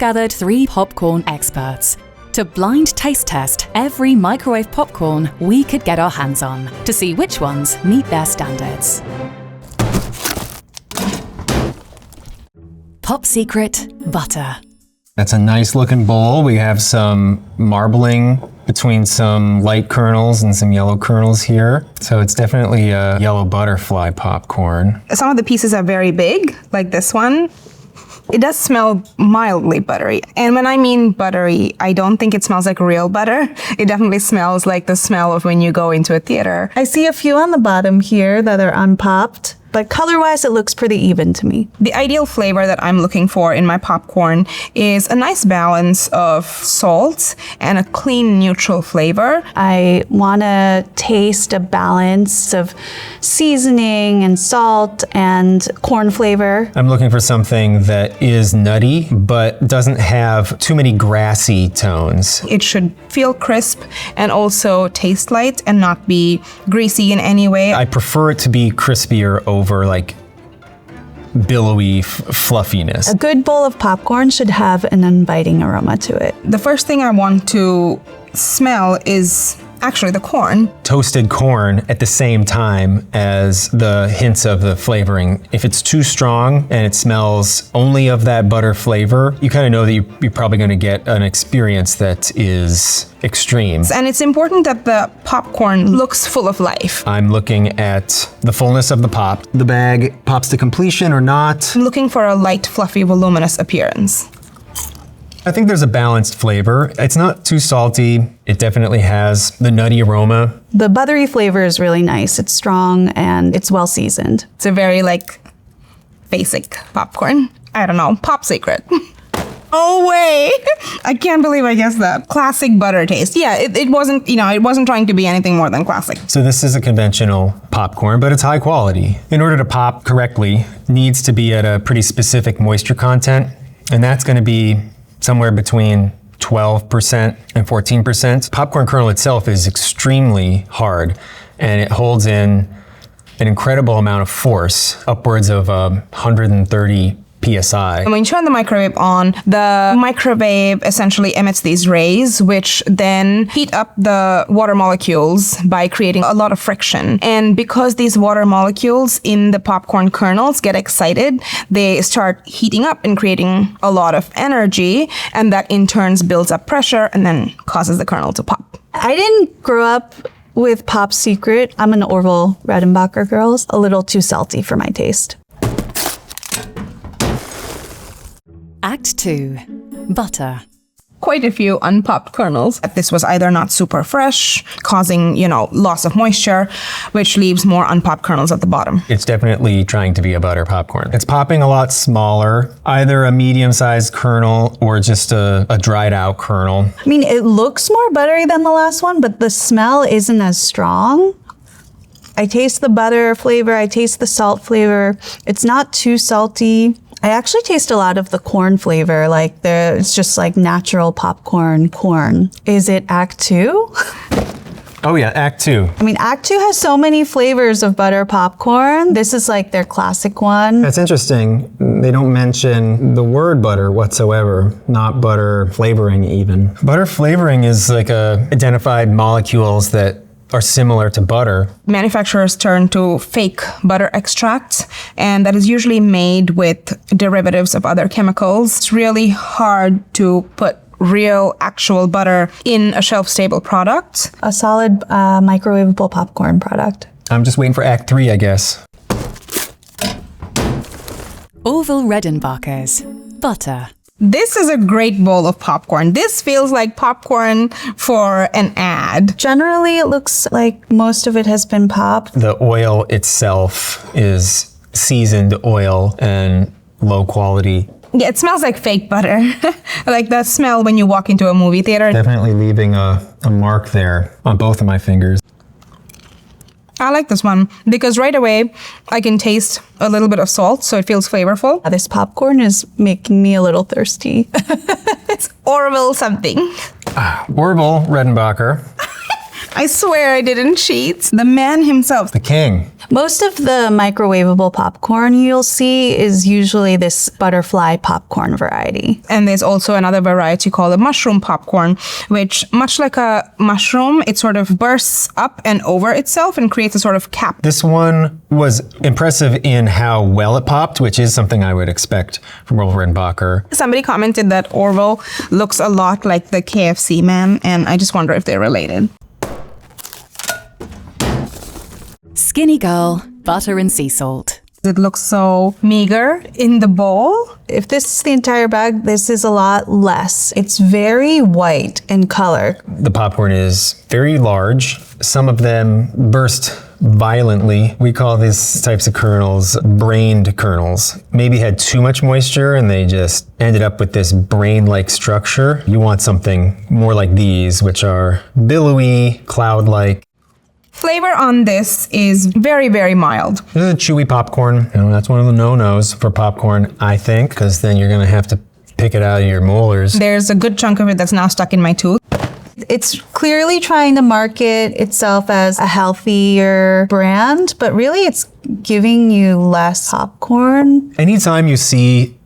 gathered 3 popcorn experts to blind taste test every microwave popcorn we could get our hands on to see which ones meet their standards. Pop Secret Butter. That's a nice looking bowl. We have some marbling between some light kernels and some yellow kernels here. So it's definitely a yellow butterfly popcorn. Some of the pieces are very big, like this one. It does smell mildly buttery. And when I mean buttery, I don't think it smells like real butter. It definitely smells like the smell of when you go into a theater. I see a few on the bottom here that are unpopped, but color-wise, it looks pretty even to me. The ideal flavor that I'm looking for in my popcorn is a nice balance of salt and a clean, neutral flavor. I want to taste a balance of seasoning and salt and corn flavor. I'm looking for something that is nutty, but doesn't have too many grassy tones. It should feel crisp and also taste light and not be greasy in any way. I prefer it to be crispier over like billowy fluffiness. A good bowl of popcorn should have an inviting aroma to it. The first thing I want to smell is actually the corn. Toasted corn at the same time as the hints of the flavoring. If it's too strong and it smells only of that butter flavor, you kind of know that you're probably going to get an experience that is extreme. And it's important that the popcorn looks full of life. I'm looking at the fullness of the pop. The bag pops to completion or not. I'm looking for a light, fluffy, voluminous appearance. I think there's a balanced flavor. It's not too salty. It definitely has the nutty aroma. The buttery flavor is really nice. It's strong and it's well seasoned. It's a very basic popcorn. I don't know, Pop Secret. Oh wait, I can't believe I guessed that. Classic butter taste. Yeah, it wasn't, it wasn't trying to be anything more than classic. So this is a conventional popcorn, but it's high quality. In order to pop correctly, it needs to be at a pretty specific moisture content, and that's going to be somewhere between 12% and 14%. Popcorn kernel itself is extremely hard, and it holds in an incredible amount of force, upwards of 130 PSI. And when you turn the microwave on, the microwave essentially emits these rays, which then heat up the water molecules by creating a lot of friction. And because these water molecules in the popcorn kernels get excited, they start heating up and creating a lot of energy, and that in turn builds up pressure and then causes the kernel to pop. I didn't grow up with Pop Secret. I'm an Orville Redenbacher girl. A little too salty for my taste. Act 2. Butter. Quite a few unpopped kernels. This was either not super fresh, causing, loss of moisture, which leaves more unpopped kernels at the bottom. It's definitely trying to be a butter popcorn. It's popping a lot smaller, either a medium-sized kernel or just a dried out kernel. I mean, it looks more buttery than the last one, but the smell isn't as strong. I taste the butter flavor, I taste the salt flavor. It's not too salty. I actually taste a lot of the corn flavor, it's just like natural popcorn corn. Is it Act 2? Oh yeah, Act 2. I mean, Act 2 has so many flavors of butter popcorn. This is like their classic one. That's interesting. They don't mention the word butter whatsoever, not butter flavoring even. Butter flavoring is identified molecules that are similar to butter. Manufacturers turn to fake butter extract, and that is usually made with derivatives of other chemicals. It's really hard to put real, actual butter in a shelf-stable product. A solid microwavable popcorn product. I'm just waiting for Act 3, I guess. Orville Redenbacher's Butter. This is a great bowl of popcorn. This feels like popcorn for an ad. Generally, it looks like most of it has been popped. The oil itself is seasoned oil and low quality. Yeah, it smells like fake butter. Like the smell when you walk into a movie theater. Definitely leaving a mark there on both of my fingers. I like this one because right away I can taste a little bit of salt, so it feels flavorful. This popcorn is making me a little thirsty. It's Orville something. Orville Redenbacher. I swear I didn't cheat. The man himself. The king. Most of the microwavable popcorn you'll see is usually this butterfly popcorn variety. And there's also another variety called a mushroom popcorn, which, much like a mushroom, it sort of bursts up and over itself and creates a sort of cap. This one was impressive in how well it popped, which is something I would expect from Redenbacher. Somebody commented that Orville looks a lot like the KFC man, and I just wonder if they're related. Skinnygirl, butter and sea salt. It looks so meager in the bowl. If this is the entire bag, this is a lot less. It's very white in color. The popcorn is very large. Some of them burst violently. We call these types of kernels brained kernels. Maybe had too much moisture and they just ended up with this brain-like structure. You want something more like these, which are billowy, cloud-like. Flavor on this is very, very mild. This is a chewy popcorn. You know, that's one of the no-nos for popcorn, I think, because then you're gonna have to pick it out of your molars. There's a good chunk of it that's now stuck in my tooth. It's clearly trying to market itself as a healthier brand, but really it's giving you less popcorn. Anytime you see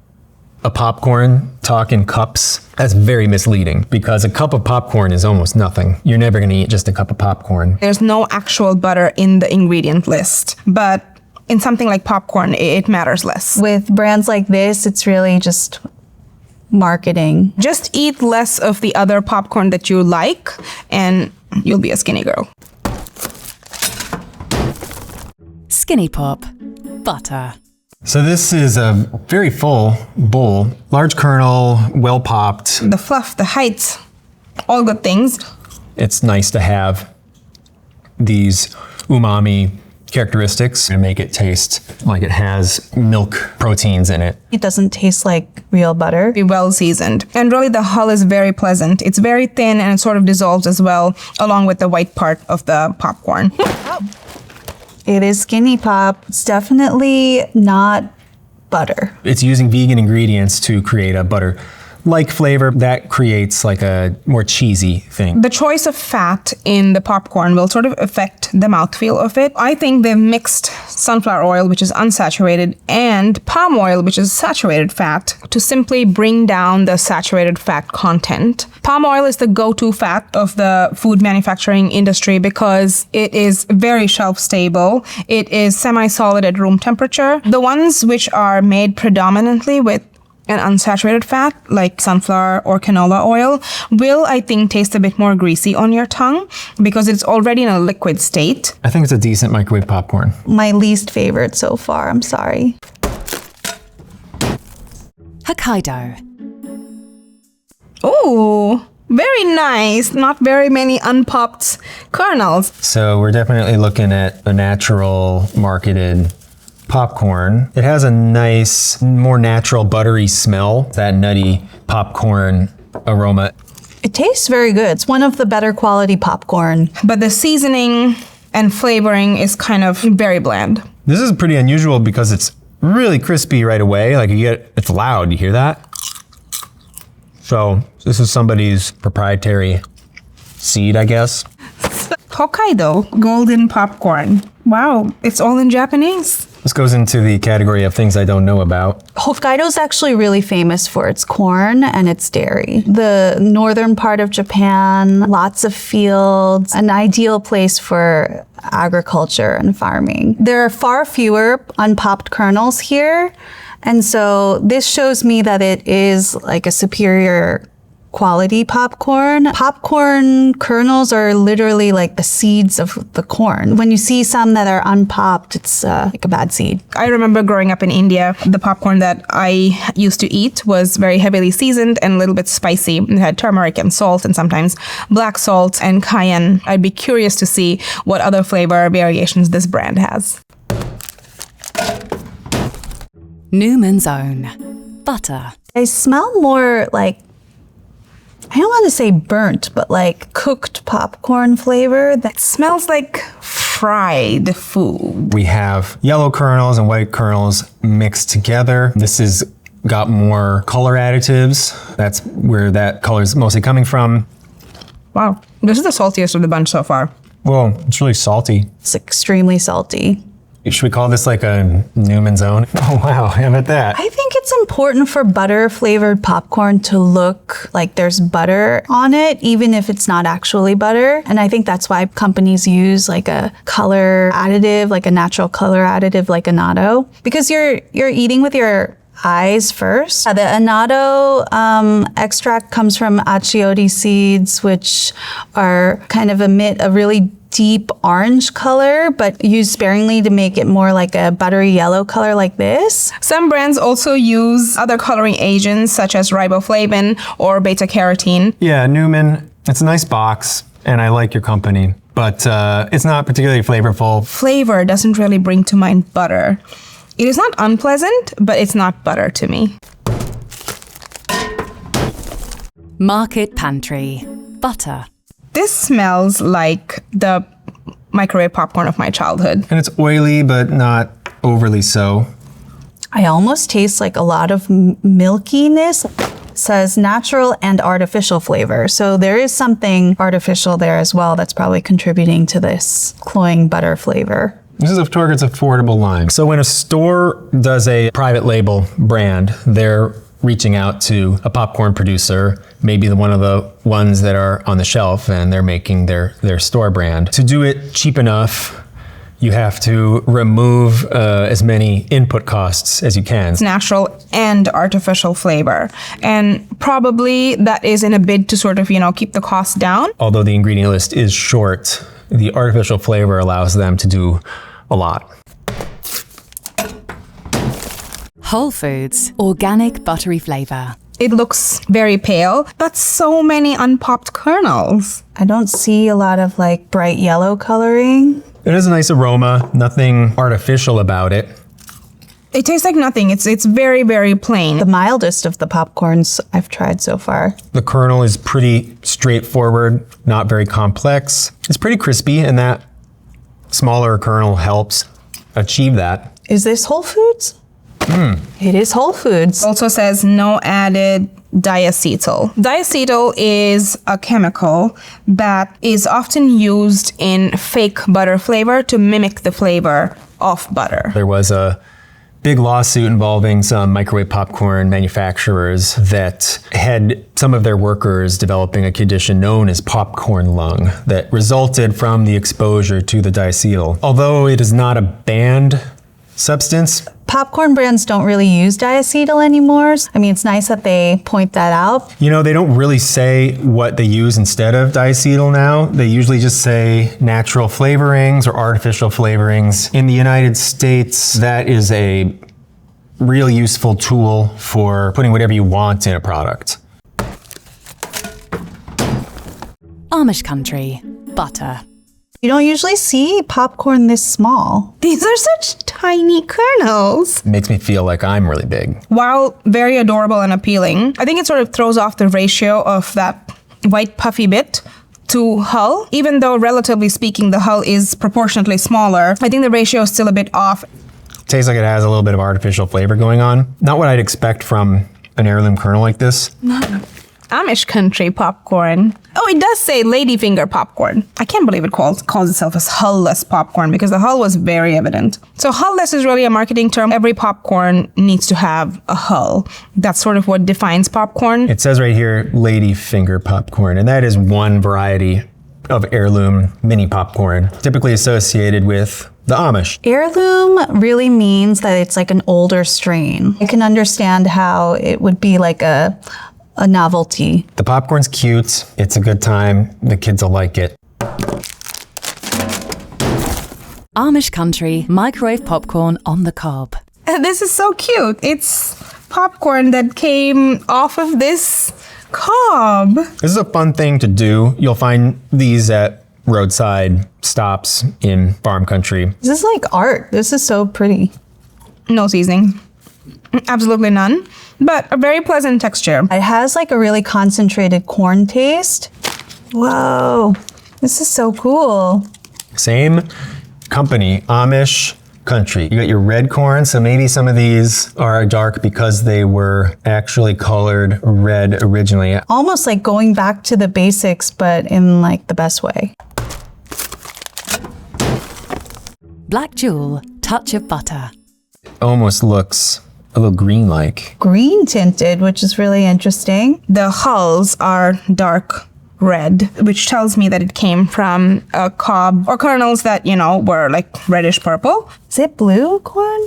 a popcorn talk in cups, that's very misleading because a cup of popcorn is almost nothing. You're never gonna eat just a cup of popcorn. There's no actual butter in the ingredient list, but in something like popcorn, it matters less. With brands like this, it's really just marketing. Just eat less of the other popcorn that you like, and you'll be a skinny girl. Skinny Pop, butter. So this is a very full bowl. Large kernel, well popped. The fluff, the height, all good things. It's nice to have these umami characteristics and make it taste like it has milk proteins in it. It doesn't taste like real butter. Be well seasoned. And really the hull is very pleasant. It's very thin and it sort of dissolves as well, along with the white part of the popcorn. It is Skinny Pop. It's definitely not butter. It's using vegan ingredients to create a butter-like flavor that creates like a more cheesy thing. The choice of fat in the popcorn will sort of affect the mouthfeel of it. I think they've mixed sunflower oil, which is unsaturated, and palm oil, which is saturated fat, to simply bring down the saturated fat content. Palm oil is the go-to fat of the food manufacturing industry because it is very shelf stable. It is semi-solid at room temperature. The ones which are made predominantly with an unsaturated fat, like sunflower or canola oil, will, I think, taste a bit more greasy on your tongue because it's already in a liquid state. I think it's a decent microwave popcorn. My least favorite so far, I'm sorry. Hokkaido. Ooh, very nice. Not very many unpopped kernels. So we're definitely looking at a natural marketed popcorn. It has a nice, more natural buttery smell, that nutty popcorn aroma. It tastes very good. It's one of the better quality popcorn. But the seasoning and flavoring is kind of very bland. This is pretty unusual because it's really crispy right away. Like it's loud, you hear that? So this is somebody's proprietary seed, I guess. Hokkaido golden popcorn. Wow, it's all in Japanese. This goes into the category of things I don't know about. Hokkaido's actually really famous for its corn and its dairy. The northern part of Japan, lots of fields, an ideal place for agriculture and farming. There are far fewer unpopped kernels here, and so this shows me that it is like a superior quality popcorn. Popcorn kernels are literally like the seeds of the corn. When you see some that are unpopped, it's like a bad seed. I remember growing up in India, the popcorn that I used to eat was very heavily seasoned and a little bit spicy. It had turmeric and salt and sometimes black salt and cayenne. I'd be curious to see what other flavor variations this brand has. Newman's Own, butter. I smell more like, I don't want to say burnt, but like cooked popcorn flavor that Smells like fried food. We have yellow kernels and white kernels mixed together. This has got more color additives. That's where that color is mostly coming from. Wow, this is the saltiest of the bunch so far. Well, it's really salty. it's extremely salty. Should we call this like a Newman zone? Oh wow, how about that? I think it's important for butter flavored popcorn to look like there's butter on it, even if it's not actually butter. And I think that's why companies use like a color additive, like a natural color additive like annatto, because you're eating with your eyes first. The annatto extract comes from achiote seeds, which are kind of emit a really deep orange color, but used sparingly to make it more like a buttery yellow color like this. Some brands also use other coloring agents such as riboflavin or beta carotene. Yeah, Newman, it's a nice box, and I like your company, but it's not particularly flavorful. Flavor doesn't really bring to mind butter. It is not unpleasant, but it's not butter to me. Market Pantry. Butter. This smells like the microwave popcorn of my childhood. And it's oily, but not overly so. I almost taste like a lot of milkiness. It says natural and artificial flavor. So there is something artificial there as well that's probably contributing to this cloying butter flavor. This is a Target's affordable line. So when a store does a private label brand, they're reaching out to a popcorn producer, maybe one of the ones that are on the shelf, and they're making their store brand. To do it cheap enough, you have to remove as many input costs as you can. It's natural and artificial flavor. And probably that is in a bid to sort of, keep the cost down. Although the ingredient list is short, the artificial flavor allows them to do a lot. Whole Foods. Organic buttery flavour. It looks very pale, but so many unpopped kernels. I don't see a lot of like bright yellow coloring. It has a nice aroma, nothing artificial about it. It tastes like nothing. It's very, very plain. The mildest of the popcorns I've tried so far. The kernel is pretty straightforward, not very complex. It's pretty crispy, and that smaller kernel helps achieve that. Is this Whole Foods? It is Whole Foods. Also says no added diacetyl. Diacetyl is a chemical that is often used in fake butter flavor to mimic the flavor of butter. There was a big lawsuit involving some microwave popcorn manufacturers that had some of their workers developing a condition known as popcorn lung that resulted from the exposure to the diacetyl. Although it is not a banned substance, Popcorn brands don't really use diacetyl anymore. I mean, it's nice that they point that out. they don't really say what they use instead of diacetyl now. They usually just say natural flavorings or artificial flavorings. In the United States, that is a real useful tool for putting whatever you want in a product. Amish country. Butter. You don't usually see popcorn this small. These are such tiny kernels. It makes me feel like I'm really big. While very adorable and appealing, I think it sort of throws off the ratio of that white puffy bit to hull. Even though, relatively speaking, the hull is proportionately smaller, I think the ratio is still a bit off. Tastes like it has a little bit of artificial flavor going on. Not what I'd expect from an heirloom kernel like this. Amish country popcorn. Oh, it does say ladyfinger popcorn. I can't believe it calls itself as hull-less popcorn because the hull was very evident. So hull-less is really a marketing term. Every popcorn needs to have a hull. That's sort of what defines popcorn. It says right here, ladyfinger popcorn, and that is one variety of heirloom mini popcorn, typically associated with the Amish. Heirloom really means that it's like an older strain. I can understand how it would be like a novelty. The popcorn's cute, it's a good time, the kids will like it. Amish country microwave popcorn on the cob. This is so cute. It's popcorn that came off of this cob. This is a fun thing to do. You'll find these at roadside stops in farm country. This is like art. This is so pretty. No seasoning. Absolutely none. But a very pleasant texture. It has like a really concentrated corn taste. Whoa, this is so cool. Same company, Amish country. You got your red corn, so maybe some of these are dark because they were actually colored red originally. Almost like going back to the basics, but in like the best way. Black Jewell touch of butter. Almost looks a little green-like. Green tinted, which is really interesting. The hulls are dark red, which tells me that it came from a cob or kernels that, were like reddish purple. Is it blue corn?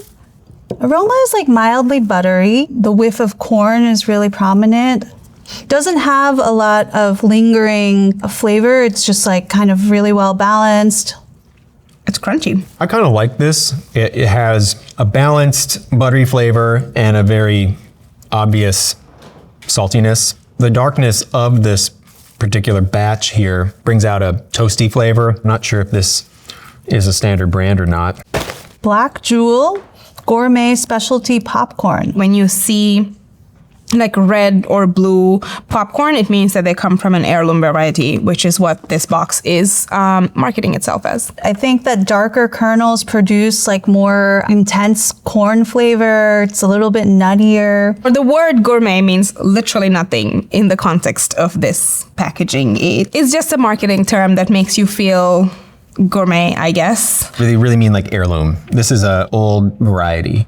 Aroma is like mildly buttery. The whiff of corn is really prominent. Doesn't have a lot of lingering flavor. It's just like kind of really well balanced. It's crunchy. I kind of like this. It has a balanced buttery flavor and a very obvious saltiness. The darkness of this particular batch here brings out a toasty flavor. I'm not sure if this is a standard brand or not. Black Jewell gourmet specialty popcorn. When you see like red or blue popcorn, it means that they come from an heirloom variety, which is what this box is marketing itself as. I think that darker kernels produce like more intense corn flavor. It's a little bit nuttier. The word gourmet means literally nothing in the context of this packaging. It's just a marketing term that makes you feel gourmet, I guess. They really mean like heirloom. This is an old variety.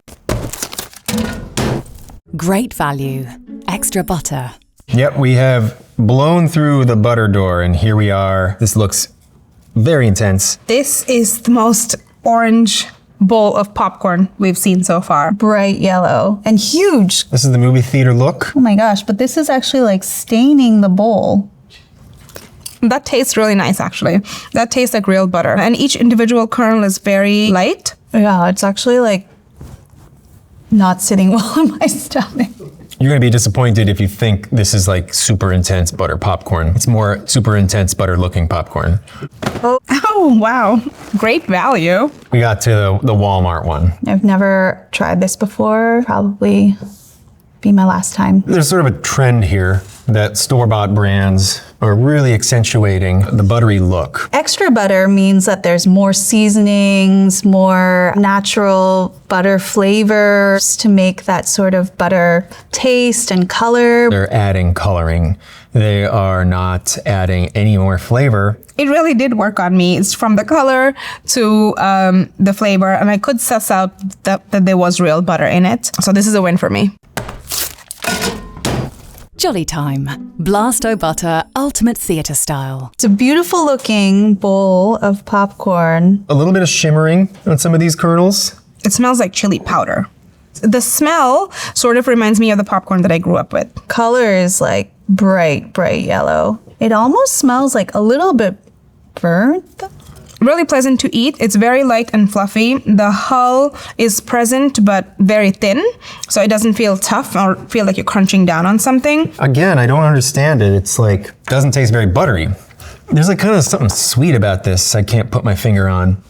Great value. Extra butter. Yep, we have blown through the butter door and here we are. This looks very intense. This is the most orange bowl of popcorn we've seen so far. Bright yellow and huge. This is the movie theater look. Oh my gosh, but this is actually like staining the bowl. That tastes really nice, actually. That tastes like real butter. And each individual kernel is very light. Yeah, it's actually like not sitting well in my stomach. You're gonna be disappointed if you think this is like super intense butter popcorn. It's more super intense butter looking popcorn. Oh, wow. Great value. We got to the Walmart one. I've never tried this before. Probably be my last time. There's sort of a trend here that store-bought brands are really accentuating the buttery look. Extra butter means that there's more seasonings, more natural butter flavors to make that sort of butter taste and color. They're adding coloring. They are not adding any more flavor. It really did work on me. It's from the color to the flavor, and I could suss out that there was real butter in it. So this is a win for me. Jolly time. Blasto butter, ultimate theatre style. It's a beautiful looking bowl of popcorn. A little bit of shimmering on some of these kernels. It smells like chili powder. The smell sort of reminds me of the popcorn that I grew up with. Color is like bright yellow. It almost smells like a little bit burnt. Really pleasant to eat. It's very light and fluffy. The hull is present but very thin, so it doesn't feel tough or feel like you're crunching down on something. Again, I don't understand it. It's like, doesn't taste very buttery. There's like kind of something sweet about this I can't put my finger on.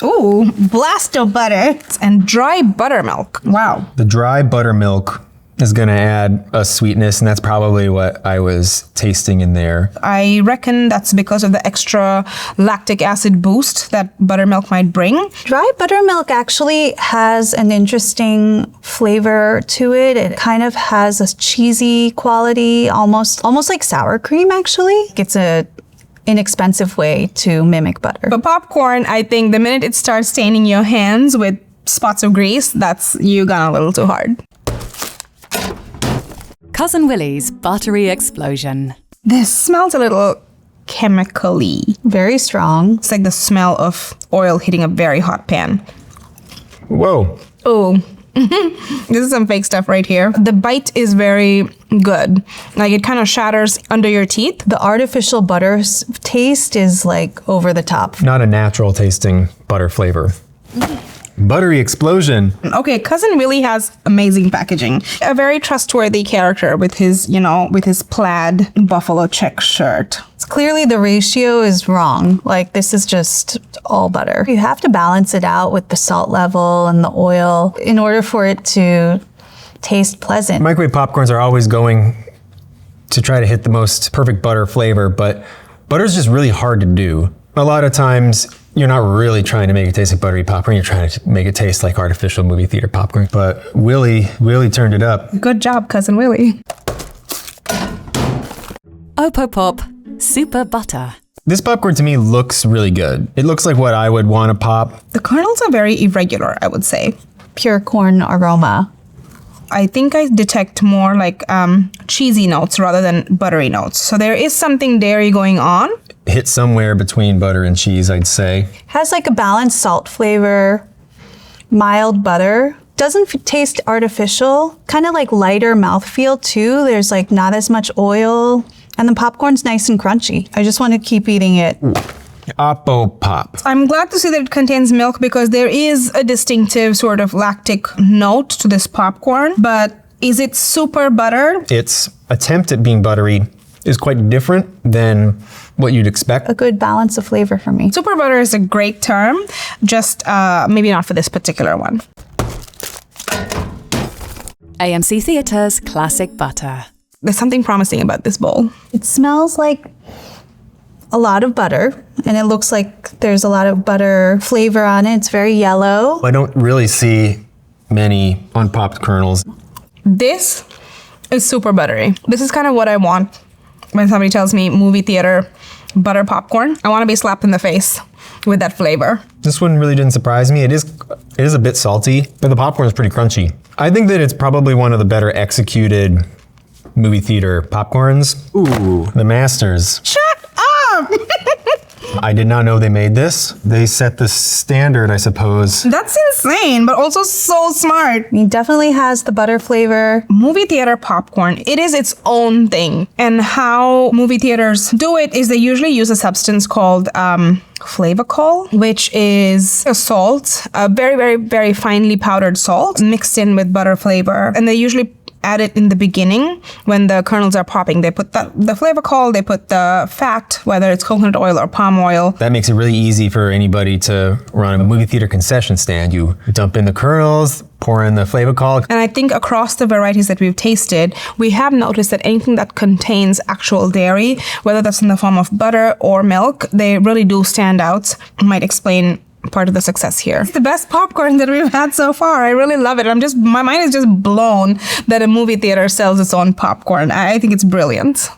Ooh, blasto butter and dry buttermilk. Wow. The dry buttermilk is gonna add a sweetness, and that's probably what I was tasting in there. I reckon that's because of the extra lactic acid boost that buttermilk might bring. Dry buttermilk actually has an interesting flavor to it. It kind of has a cheesy quality, almost like sour cream actually. It's a inexpensive way to mimic butter. But popcorn, I think the minute it starts staining your hands with spots of grease, that's you gone a little too hard. Cousin Willie's buttery explosion. This smells a little chemically. Very strong. It's like the smell of oil hitting a very hot pan. Whoa. Oh, this is some fake stuff right here. The bite is very good. Like it kind of shatters under your teeth. The artificial butter taste is like over the top. Not a natural tasting butter flavor. Buttery explosion. Okay, Cousin Willie has amazing packaging. A very trustworthy character with his, with his plaid buffalo check shirt. It's clearly the ratio is wrong. Like this is just all butter. You have to balance it out with the salt level and the oil in order for it to taste pleasant. Microwave popcorns are always going to try to hit the most perfect butter flavor, but butter is just really hard to do. A lot of times, you're not really trying to make it taste like buttery popcorn, you're trying to make it taste like artificial movie theater popcorn. But Willie turned it up. Good job, Cousin Willie. Opopop, super butter. This popcorn to me looks really good. It looks like what I would want to pop. The kernels are very irregular, I would say. Pure corn aroma. I think I detect more like cheesy notes rather than buttery notes. So there is something dairy going on. Hit somewhere between butter and cheese, I'd say. Has like a balanced salt flavor, mild butter. Doesn't taste artificial. Kind of like lighter mouthfeel too. There's like not as much oil. And the popcorn's nice and crunchy. I just want to keep eating it. Opopop. I'm glad to see that it contains milk because there is a distinctive sort of lactic note to this popcorn. But is it super butter? Its attempt at being buttery is quite different than what you'd expect. A good balance of flavor for me. Super butter is a great term, just maybe not for this particular one. AMC Theatre's classic butter. There's something promising about this bowl. It smells like a lot of butter, and it looks like there's a lot of butter flavor on it. It's very yellow. I don't really see many unpopped kernels. This is super buttery. This is kind of what I want when somebody tells me movie theater butter popcorn. I want to be slapped in the face with that flavor. This one really didn't surprise me. It is a bit salty, but the popcorn is pretty crunchy. I think that it's probably one of the better executed movie theater popcorns. Ooh, the masters. Shut up! I did not know they made this. They set the standard, I suppose. That's insane, but also so smart. It definitely has the butter flavor. Movie theater popcorn, it is its own thing. And how movie theaters do it is they usually use a substance called flavacol, which is a salt, a very, very, very finely powdered salt mixed in with butter flavor. And they usually add it in the beginning when the kernels are popping. They put the flavacol, they put the fat, whether it's coconut oil or palm oil. That makes it really easy for anybody to run a movie theater concession stand. You dump in the kernels, pour in the flavacol. And I think across the varieties that we've tasted, we have noticed that anything that contains actual dairy, whether that's in the form of butter or milk, they really do stand out. Might explain part of the success here. It's the best popcorn that we've had so far. I really love it. My mind is just blown that a movie theater sells its own popcorn. I think it's brilliant.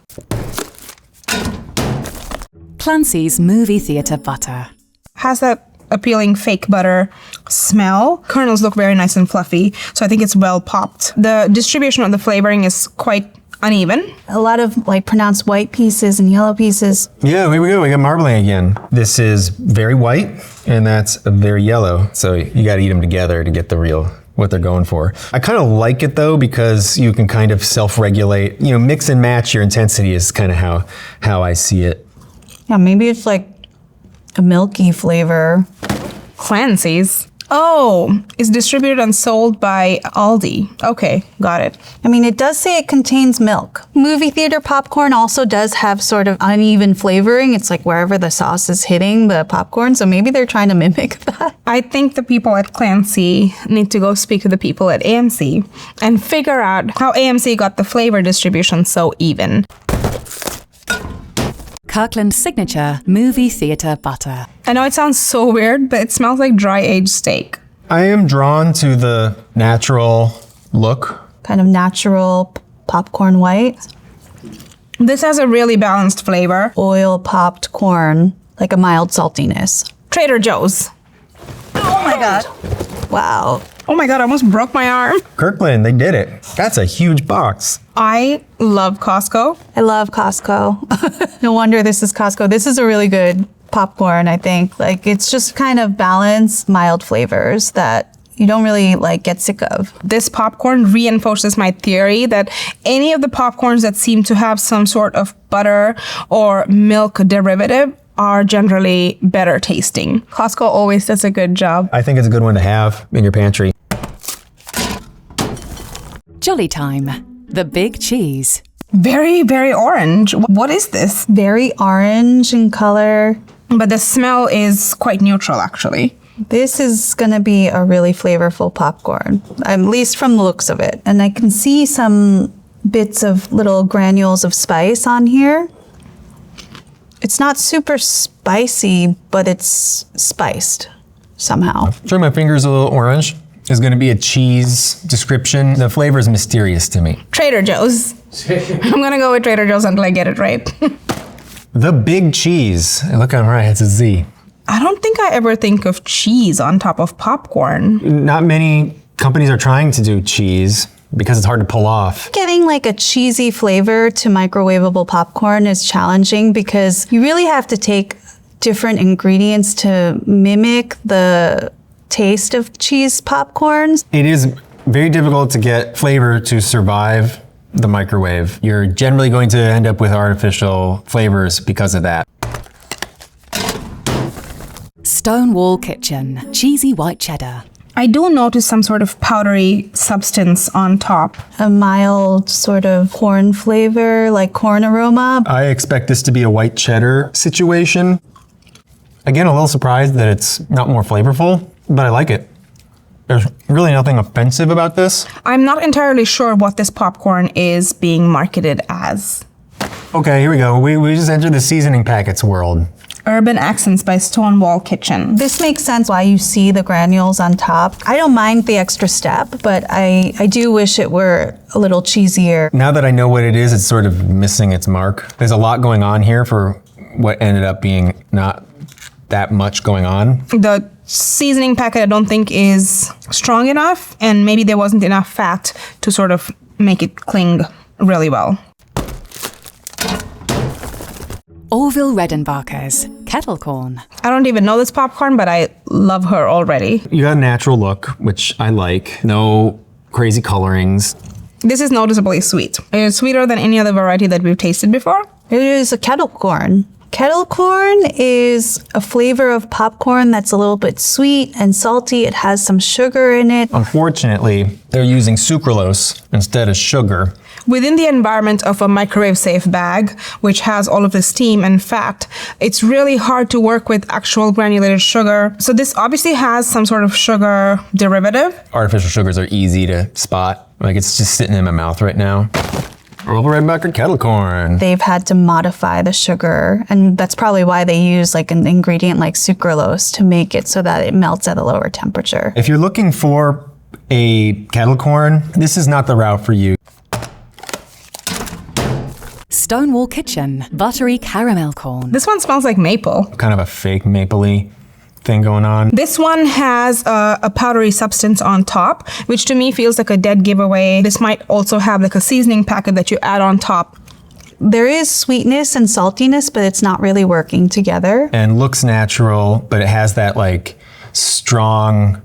Clancy's movie theatre butter. Has that appealing fake butter smell. Kernels look very nice and fluffy, so I think it's well popped. The distribution of the flavoring is quite uneven. A lot of like pronounced white pieces and yellow pieces. Yeah, here we go. We got marbling again. This is very white, and that's very yellow. So you got to eat them together to get the real what they're going for. I kind of like it though because you can kind of self-regulate. You know, mix and match your intensity is kind of how I see it. Yeah, maybe it's like a milky flavor. Clancy's. Oh, it's distributed and sold by Aldi. Okay, got it. I mean, it does say it contains milk. Movie theater popcorn also does have sort of uneven flavoring. It's like wherever the sauce is hitting the popcorn, so maybe they're trying to mimic that. I think the people at Clancy need to go speak to the people at AMC and figure out how AMC got the flavor distribution so even. Kirkland signature movie theatre butter. I know it sounds so weird, but it smells like dry-aged steak. I am drawn to the natural look. Kind of natural popcorn white. This has a really balanced flavor. Oil popped corn, like a mild saltiness. Trader Joe's. Oh my God. Wow. Oh my God, I almost broke my arm. Kirkland, they did it. That's a huge box. I love Costco. I love Costco. No wonder this is Costco. This is a really good popcorn, I think. Like, it's just kind of balanced, mild flavors that you don't really like get sick of. This popcorn reinforces my theory that any of the popcorns that seem to have some sort of butter or milk derivative are generally better tasting. Costco always does a good job. I think it's a good one to have in your pantry. Jolly Time. The Big Cheez. Very, very orange. What is this? Very orange in color. But the smell is quite neutral, actually. This is gonna be a really flavorful popcorn, at least from the looks of it. And I can see some bits of little granules of spice on here. It's not super spicy, but it's spiced somehow. Sure, my finger's a little orange. There's going to be a cheese description. The flavor is mysterious to me. Trader Joe's. I'm gonna go with Trader Joe's until I get it right. The big cheese. Look on right, it's a Z. I don't think I ever think of cheese on top of popcorn. Not many companies are trying to do cheese because it's hard to pull off. Getting like a cheesy flavor to microwavable popcorn is challenging because you really have to take different ingredients to mimic the taste of cheese popcorns. It is very difficult to get flavor to survive the microwave. You're generally going to end up with artificial flavors because of that. Stonewall Kitchen, cheesy white cheddar. I do notice some sort of powdery substance on top. A mild sort of corn flavor, like corn aroma. I expect this to be a white cheddar situation. Again, a little surprised that it's not more flavorful, but I like it. There's really nothing offensive about this. I'm not entirely sure what this popcorn is being marketed as. Okay, here we go. We just entered the seasoning packets world. Urban Accents by Stonewall Kitchen. This makes sense why you see the granules on top. I don't mind the extra step, but I do wish it were a little cheesier. Now that I know what it is, it's sort of missing its mark. There's a lot going on here for what ended up being not that much going on. The seasoning packet I don't think is strong enough, and maybe there wasn't enough fat to sort of make it cling really well. Orville Redenbacher's kettle corn. I don't even know this popcorn, but I love her already. You got a natural look, which I like. No crazy colorings. This is noticeably sweet. It is sweeter than any other variety that we've tasted before. It is a kettle corn. Kettle corn is a flavor of popcorn that's a little bit sweet and salty. It has some sugar in it. Unfortunately, they're using sucralose instead of sugar. Within the environment of a microwave-safe bag, which has all of the steam and fat, it's really hard to work with actual granulated sugar. So this obviously has some sort of sugar derivative. Artificial sugars are easy to spot. Like, it's just sitting in my mouth right now. Orville Redenbacher kettle corn. They've had to modify the sugar, and that's probably why they use like an ingredient like sucralose to make it so that it melts at a lower temperature. If you're looking for a kettle corn, this is not the route for you. Stonewall Kitchen, buttery caramel corn. This one smells like maple. Kind of a fake maple-y thing going on. This one has a powdery substance on top, which to me feels like a dead giveaway. This might also have like a seasoning packet that you add on top. There is sweetness and saltiness, but it's not really working together. And looks natural, but it has that like strong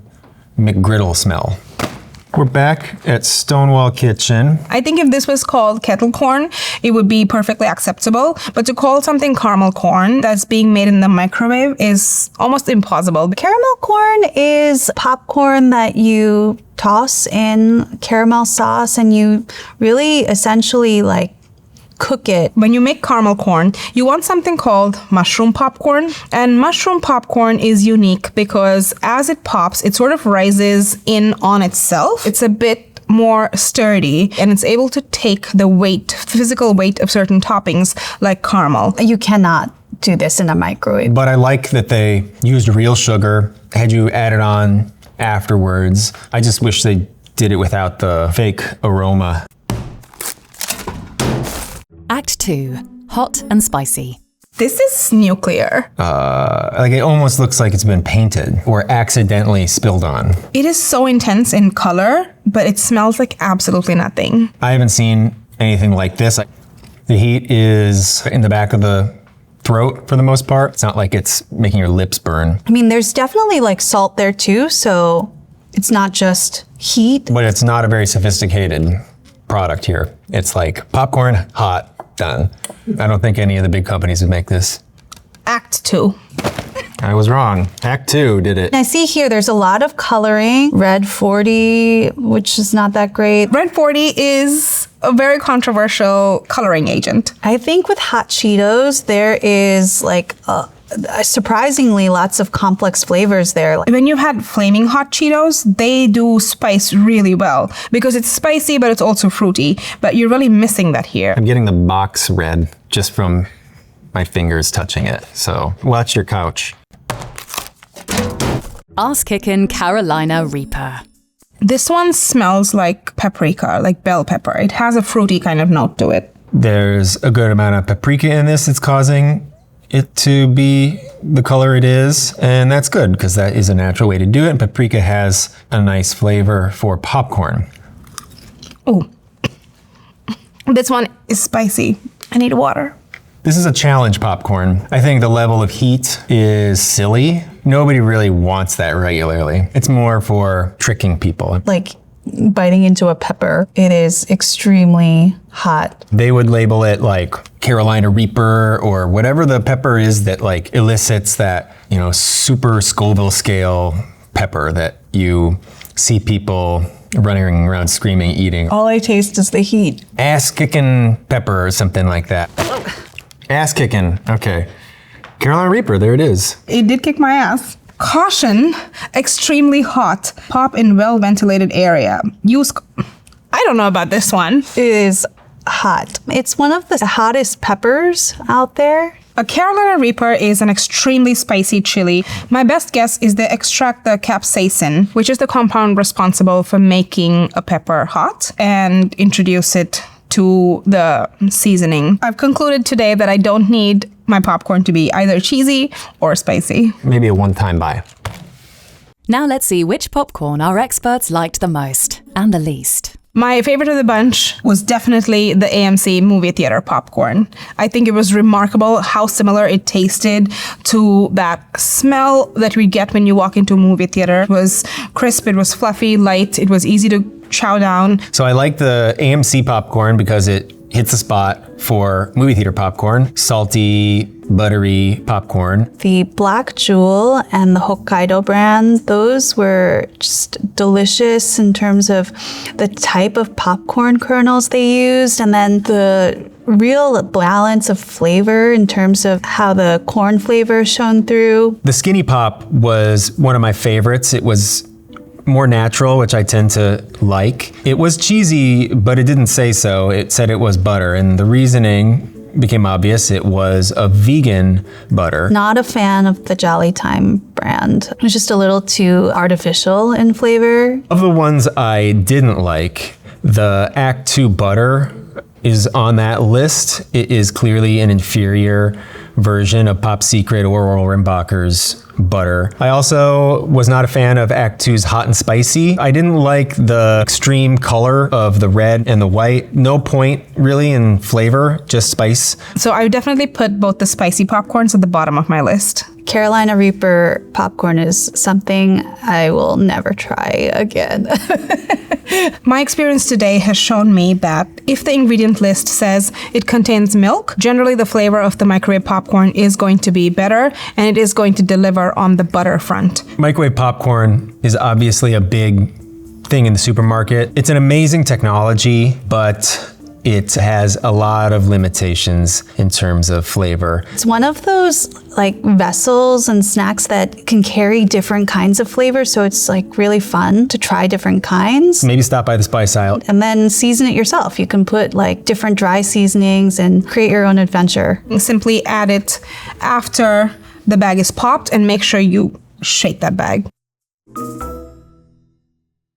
McGriddle smell. We're back at Stonewall Kitchen. I think if this was called kettle corn, it would be perfectly acceptable. But to call something caramel corn that's being made in the microwave is almost impossible. Caramel corn is popcorn that you toss in caramel sauce and you really essentially like cook it. When you make caramel corn, you want something called mushroom popcorn. And mushroom popcorn is unique because as it pops, it sort of rises in on itself. It's a bit more sturdy and it's able to take the weight, physical weight of certain toppings like caramel. You cannot do this in a microwave. But I like that they used real sugar, had you add it on afterwards. I just wish they did it without the fake aroma. Act 2, hot and spicy. This is nuclear. Like it almost looks like it's been painted or accidentally spilled on. It is so intense in color, but it smells like absolutely nothing. I haven't seen anything like this. The heat is in the back of the throat for the most part. It's not like it's making your lips burn. I mean, there's definitely like salt there too, so it's not just heat. But it's not a very sophisticated product here. It's like popcorn, hot, done. I don't think any of the big companies would make this. Act 2. I was wrong. Act 2 did it. I see here there's a lot of coloring. Red 40, which is not that great. Red 40 is a very controversial coloring agent. I think with hot Cheetos, there is like surprisingly lots of complex flavors there. When you had flaming hot Cheetos, they do spice really well because it's spicy, but it's also fruity. But you're really missing that here. I'm getting the box red just from my fingers touching it. So watch your couch. Kickin Carolina Reaper. This one smells like paprika, like bell pepper. It has a fruity kind of note to it. There's a good amount of paprika in this. It's causing it to be the color it is, and that's good because that is a natural way to do it. And paprika has a nice flavor for popcorn. Oh, this one is spicy. I need water. This is a challenge popcorn. I think the level of heat is silly. Nobody really wants that regularly. It's more for tricking people. Like biting into a pepper, it is extremely hot. They would label it like Carolina Reaper or whatever the pepper is that like elicits that, super Scoville scale pepper that you see people running around screaming, eating. All I taste is the heat. Ass kicking pepper or something like that. Ass kicking, okay. Carolina Reaper, there it is. It did kick my ass. Caution, extremely hot. Pop in well-ventilated area. I don't know about this one. It is hot. It's one of the hottest peppers out there. A Carolina Reaper is an extremely spicy chili. My best guess is they extract the capsaicin, which is the compound responsible for making a pepper hot, and introduce it to the seasoning. I've concluded today that I don't need my popcorn to be either cheesy or spicy. Maybe a one-time buy. Now let's see which popcorn our experts liked the most and the least. My favorite of the bunch was definitely the AMC movie theater popcorn. I think it was remarkable how similar it tasted to that smell that we get when you walk into a movie theater. It was crisp, it was fluffy, light, it was easy to chow down. So I like the AMC popcorn because it hits the spot for movie theater popcorn. Salty, buttery popcorn. The Black Jewell and the Hokkaido brand, those were just delicious in terms of the type of popcorn kernels they used, and then the real balance of flavor in terms of how the corn flavor shone through. The Skinny Pop was one of my favorites. It was more natural, which I tend to like. It was cheesy, but it didn't say so. It said it was butter, and the reasoning became obvious. It was a vegan butter. Not a fan of the Jolly Time brand. It was just a little too artificial in flavor. Of the ones I didn't like, the Act 2 butter is on that list. It is clearly an inferior version of Pop Secret or Redenbacher's butter. I also was not a fan of Act 2's Hot and Spicy. I didn't like the extreme color of the red and the white. No point really in flavor, just spice. So I would definitely put both the spicy popcorns at the bottom of my list. Carolina Reaper popcorn is something I will never try again. My experience today has shown me that if the ingredient list says it contains milk, generally the flavor of the microwave popcorn is going to be better, and it is going to deliver on the butter front. Microwave popcorn is obviously a big thing in the supermarket. It's an amazing technology, but it has a lot of limitations in terms of flavor. It's one of those vessels and snacks that can carry different kinds of flavors, so it's really fun to try different kinds. Maybe stop by the spice aisle. And then season it yourself. You can put different dry seasonings and create your own adventure. Simply add it after the bag is popped and make sure you shake that bag.